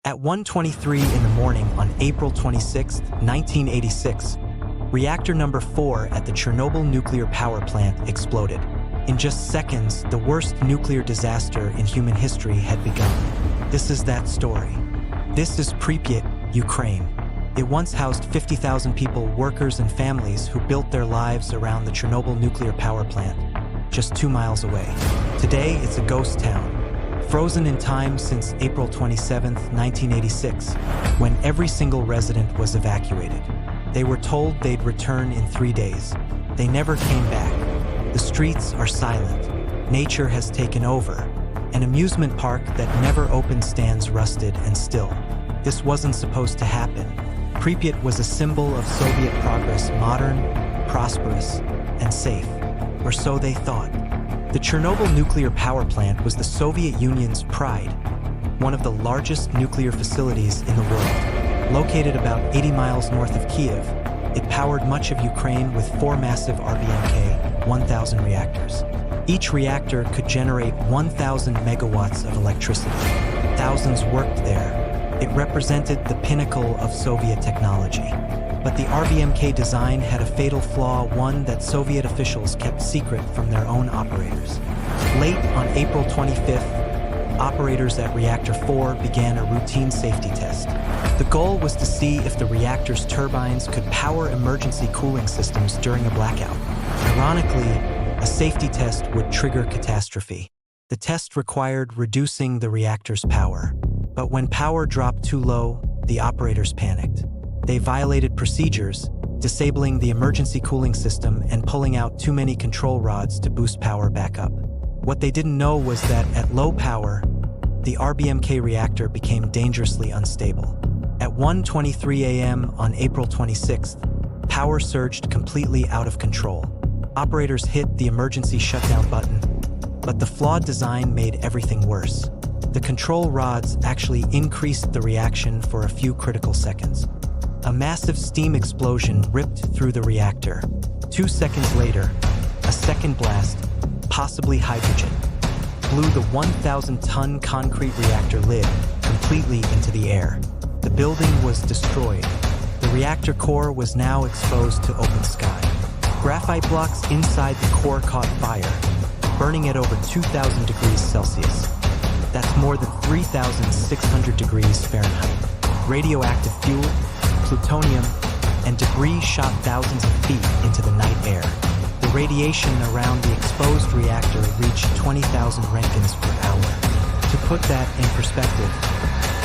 At 1:23 in the morning on April 26, 1986, reactor number 4 at the Chernobyl Nuclear Power Plant exploded. In just seconds, the worst nuclear disaster in human history had begun. This is that story. This is Pripyat, Ukraine. It once housed 50,000 people, workers and families who built their lives around the Chernobyl Nuclear Power Plant, just 2 miles away. Today, it's a ghost town, frozen in time since April 27, 1986, when every single resident was evacuated. They were told they'd return in 3 days. They never came back. The streets are silent. Nature has taken over. An amusement park that never opened stands rusted and still. This wasn't supposed to happen. Pripyat was a symbol of Soviet progress, modern, prosperous, and safe. Or so they thought. The Chernobyl nuclear power plant was the Soviet Union's pride, one of the largest nuclear facilities in the world. Located about 80 miles north of Kiev, it powered much of Ukraine with 4 massive RBMK 1000 reactors. Each reactor could generate 1,000 megawatts of electricity. Thousands worked there. It represented the pinnacle of Soviet technology. But the RBMK design had a fatal flaw, one that Soviet officials kept secret from their own operators. Late on April 25th, operators at Reactor 4 began a routine safety test. The goal was to see if the reactor's turbines could power emergency cooling systems during a blackout. Ironically, a safety test would trigger catastrophe. The test required reducing the reactor's power. But when power dropped too low, the operators panicked. They violated procedures, disabling the emergency cooling system and pulling out too many control rods to boost power back up. What they didn't know was that at low power, the RBMK reactor became dangerously unstable. At 1:23 a.m. on April 26th, power surged completely out of control. Operators hit the emergency shutdown button, but the flawed design made everything worse. The control rods actually increased the reaction for a few critical seconds. A massive steam explosion ripped through the reactor. 2 seconds later, a second blast, possibly hydrogen, blew the 1,000-ton concrete reactor lid completely into the air. The building was destroyed. The reactor core was now exposed to open sky. Graphite blocks inside the core caught fire, burning at over 2,000 degrees Celsius. That's more than 3,600 degrees Fahrenheit. Radioactive fuel, plutonium, and debris shot thousands of feet into the night air. The radiation around the exposed reactor reached 20,000 roentgens per hour. To put that in perspective,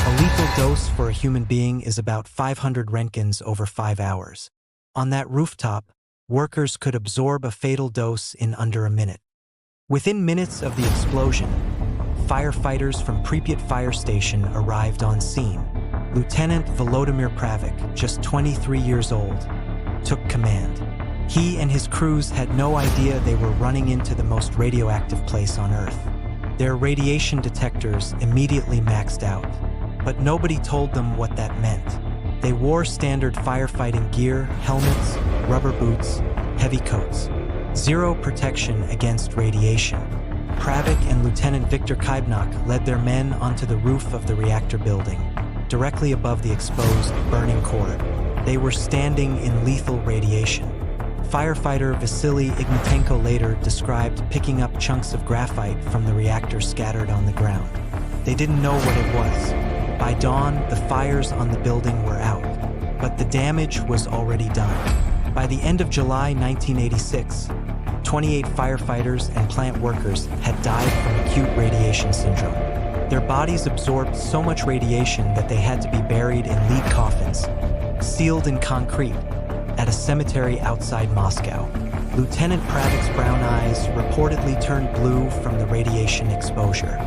a lethal dose for a human being is about 500 roentgens over 5 hours. On that rooftop, workers could absorb a fatal dose in under a minute. Within minutes of the explosion, firefighters from Pripyat fire station arrived on scene. Lieutenant Volodymyr Pravik, just 23 years old, took command. He and his crews had no idea they were running into the most radioactive place on Earth. Their radiation detectors immediately maxed out, but nobody told them what that meant. They wore standard firefighting gear, helmets, rubber boots, heavy coats. Zero protection against radiation. Pravik and Lieutenant Viktor Kybnak led their men onto the roof of the reactor building, directly above the exposed, burning core. They were standing in lethal radiation. Firefighter Vasily Ignatenko later described picking up chunks of graphite from the reactor scattered on the ground. They didn't know what it was. By dawn, the fires on the building were out, but the damage was already done. By the end of July 1986, 28 firefighters and plant workers had died from acute radiation syndrome. Their bodies absorbed so much radiation that they had to be buried in lead coffins, sealed in concrete, at a cemetery outside Moscow. Lieutenant Pravik's brown eyes reportedly turned blue from the radiation exposure.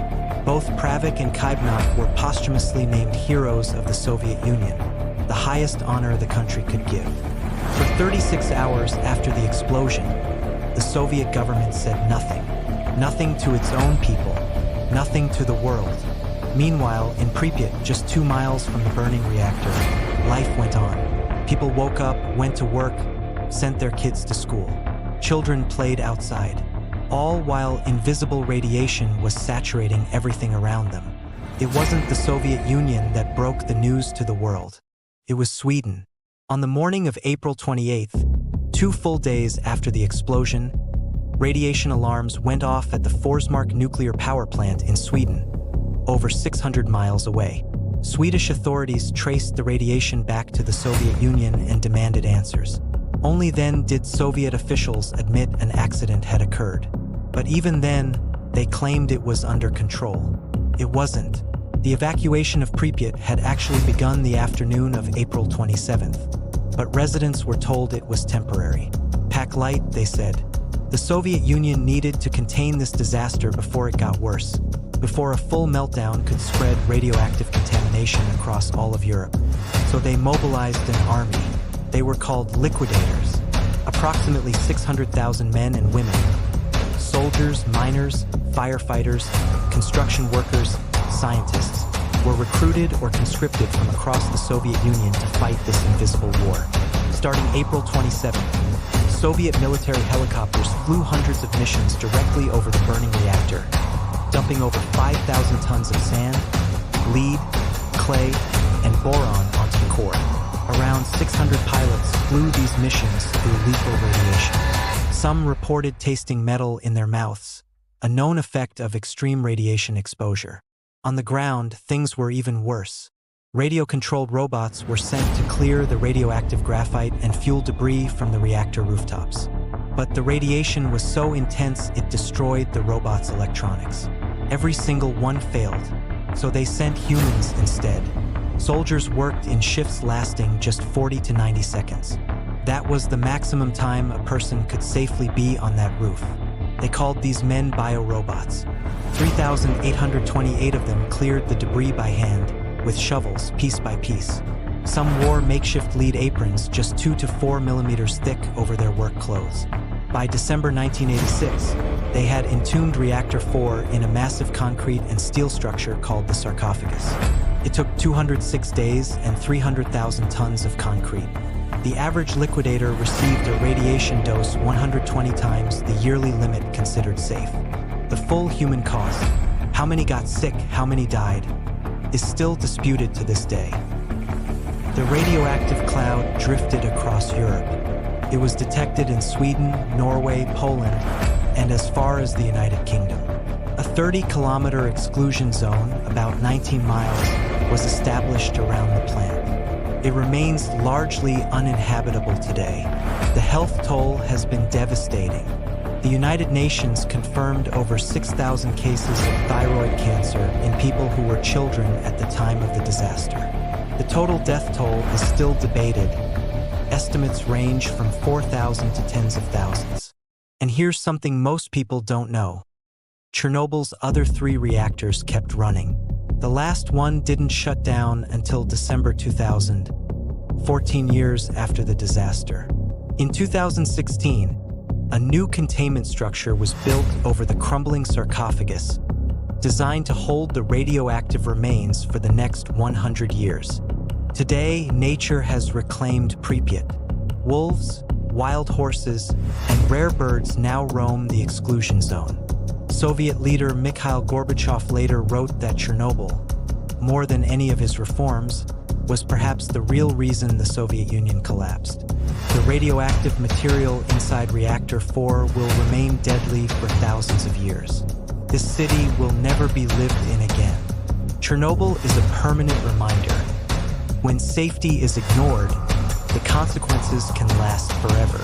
Both Pravik and Kybnak were posthumously named heroes of the Soviet Union, the highest honor the country could give. For 36 hours after the explosion, the Soviet government said nothing. Nothing to its own people. Nothing to the world. Meanwhile, in Pripyat, just 2 miles from the burning reactor, life went on. People woke up, went to work, sent their kids to school. Children played outside, all while invisible radiation was saturating everything around them. It wasn't the Soviet Union that broke the news to the world. It was Sweden. On the morning of April 28th, 2 full days after the explosion, radiation alarms went off at the Forsmark nuclear power plant in Sweden, over 600 miles away. Swedish authorities traced the radiation back to the Soviet Union and demanded answers. Only then did Soviet officials admit an accident had occurred. But even then, they claimed it was under control. It wasn't. The evacuation of Pripyat had actually begun the afternoon of April 27th, but residents were told it was temporary. Pack light, they said. The Soviet Union needed to contain this disaster before it got worse, before a full meltdown could spread radioactive contamination across all of Europe. So they mobilized an army. They were called Liquidators, approximately 600,000 men and women. Soldiers, miners, firefighters, construction workers, scientists were recruited or conscripted from across the Soviet Union to fight this invisible war. Starting April 27th, Soviet military helicopters flew hundreds of missions directly over the burning reactor, dumping over 5,000 tons of sand, lead, clay, and boron onto the core. Around 600 pilots flew these missions through lethal radiation. Some reported tasting metal in their mouths, a known effect of extreme radiation exposure. On the ground, things were even worse. Radio-controlled robots were sent to clear the radioactive graphite and fuel debris from the reactor rooftops. But the radiation was so intense it destroyed the robots' electronics. Every single one failed, so they sent humans instead. Soldiers worked in shifts lasting just 40 to 90 seconds. That was the maximum time a person could safely be on that roof. They called these men biorobots. 3,828 of them cleared the debris by hand, with shovels, piece by piece. Some wore makeshift lead aprons just 2 to 4 millimeters thick over their work clothes. By December 1986, they had entombed Reactor 4 in a massive concrete and steel structure called the sarcophagus. It took 206 days and 300,000 tons of concrete. The average liquidator received a radiation dose 120 times the yearly limit considered safe. The full human cost, how many got sick, how many died, is still disputed to this day. The radioactive cloud drifted across Europe. It was detected in Sweden, Norway, Poland, and as far as the United Kingdom. A 30-kilometer exclusion zone, about 19 miles, was established around the plant. It remains largely uninhabitable today. The health toll has been devastating. The United Nations confirmed over 6,000 cases of thyroid cancer in people who were children at the time of the disaster. The total death toll is still debated. Estimates range from 4,000 to tens of thousands. And here's something most people don't know. Chernobyl's other 3 reactors kept running. The last one didn't shut down until December 2000, 14 years after the disaster. In 2016, a new containment structure was built over the crumbling sarcophagus, designed to hold the radioactive remains for the next 100 years. Today, nature has reclaimed Pripyat. Wolves, wild horses, and rare birds now roam the exclusion zone. Soviet leader Mikhail Gorbachev later wrote that Chernobyl, more than any of his reforms, was perhaps the real reason the Soviet Union collapsed. The radioactive material inside Reactor 4 will remain deadly for thousands of years. This city will never be lived in again. Chernobyl is a permanent reminder. When safety is ignored, the consequences can last forever.